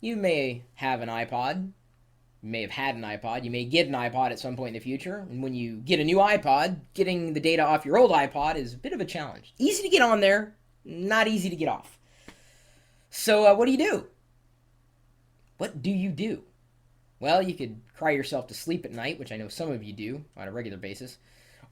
You may have an iPod. You may have had an iPod. You may get an iPod at some point in the future. And when you get a new iPod, getting the data off your old iPod is a bit of a challenge. Easy to get on there, not easy to get off. So, what do you do? What do you do? Well, you could cry yourself to sleep at night, which I know some of you do on a regular basis.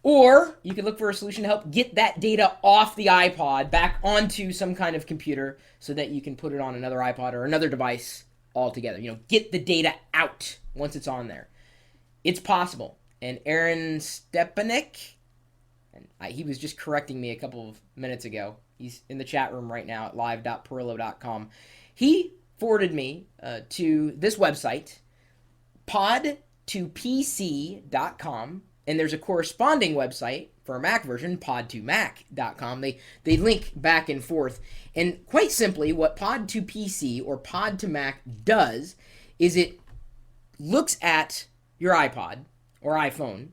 Or you could look for a solution to help get that data off the iPod back onto some kind of computer so that you can put it on another iPod or another device altogether. Get the data out once it's on there. It's possible. And Aaron Stepanek, he was just correcting me a couple of minutes ago. He's in the chat room right now at live.perillo.com. He forwarded me to this website, pod2pc.com, and there's a corresponding website for a Mac version, pod2mac.com. They link back and forth. And quite simply, what pod2pc or pod2mac does is it looks at your iPod or iPhone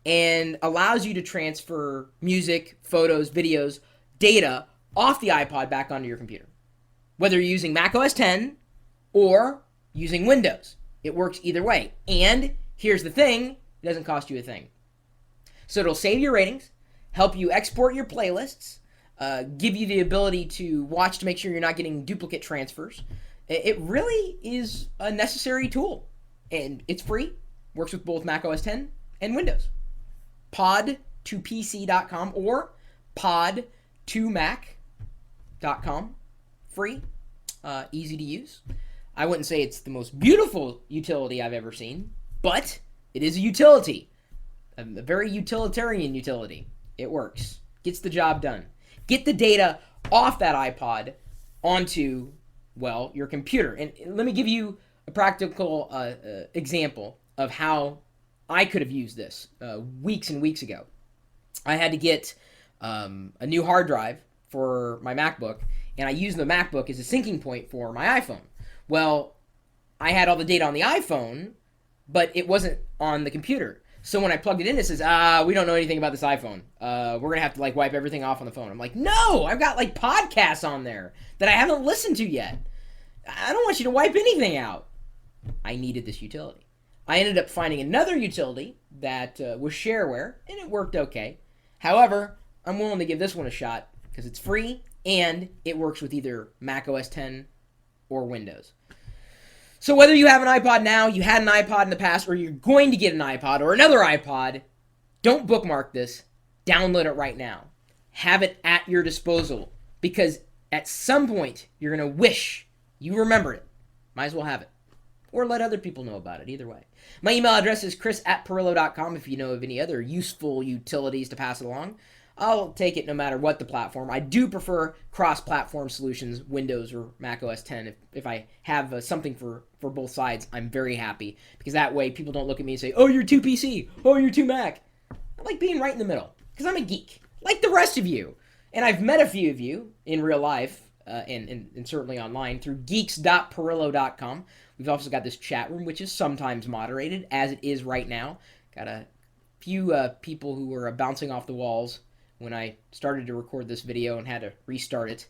and allows you to transfer music, photos, videos, data off the iPod back onto your computer. Whether you're using Mac OS X or using Windows, it works either way. And here's the thing, it doesn't cost you a thing. So it'll save your ratings, help you export your playlists, give you the ability to watch to make sure you're not getting duplicate transfers. It really is a necessary tool. And it's free, works with both Mac OS X and Windows. Pod2pc.com or pod2mac.com. Free, easy to use. I wouldn't say it's the most beautiful utility I've ever seen, but it is a utility. A very utilitarian utility. It works. Gets the job done. Get the data off that iPod onto, well, your computer. And let me give you a practical example of how I could have used this weeks and weeks ago. I had to get a new hard drive for my MacBook, and I used the MacBook as a syncing point for my iPhone. Well, I had all the data on the iPhone, but it wasn't on the computer. So when I plugged it in, it says, we don't know anything about this iPhone. We're going to have to wipe everything off on the phone. I'm like, no, I've got podcasts on there that I haven't listened to yet. I don't want you to wipe anything out. I needed this utility. I ended up finding another utility that was shareware, and it worked okay. However, I'm willing to give this one a shot because it's free and it works with either Mac OS X or Windows. So whether you have an iPod now, you had an iPod in the past, or you're going to get an iPod or another iPod, don't bookmark this. Download it right now. Have it at your disposal because at some point you're going to wish you remembered it. Might as well have it. Or let other people know about it. Either way. My email address is chris@perillo.com if you know of any other useful utilities to pass along. I'll take it no matter what the platform. I do prefer cross-platform solutions, Windows or Mac OS X. If I have something for both sides, I'm very happy. Because that way people don't look at me and say, oh, you're too PC. Oh, you're too Mac. I like being right in the middle. Because I'm a geek. Like the rest of you. And I've met a few of you in real life and certainly online through geeks.perillo.com. We've also got this chat room, which is sometimes moderated, as it is right now. Got a few people who were bouncing off the walls when I started to record this video and had to restart it.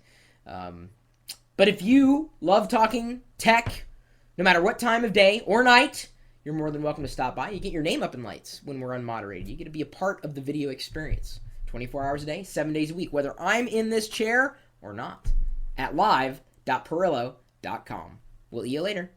But if you love talking tech, no matter what time of day or night, you're more than welcome to stop by. You get your name up in lights when we're unmoderated. You get to be a part of the video experience. 24 hours a day, 7 days a week, whether I'm in this chair or not. At live.perillo.com. We'll see you later.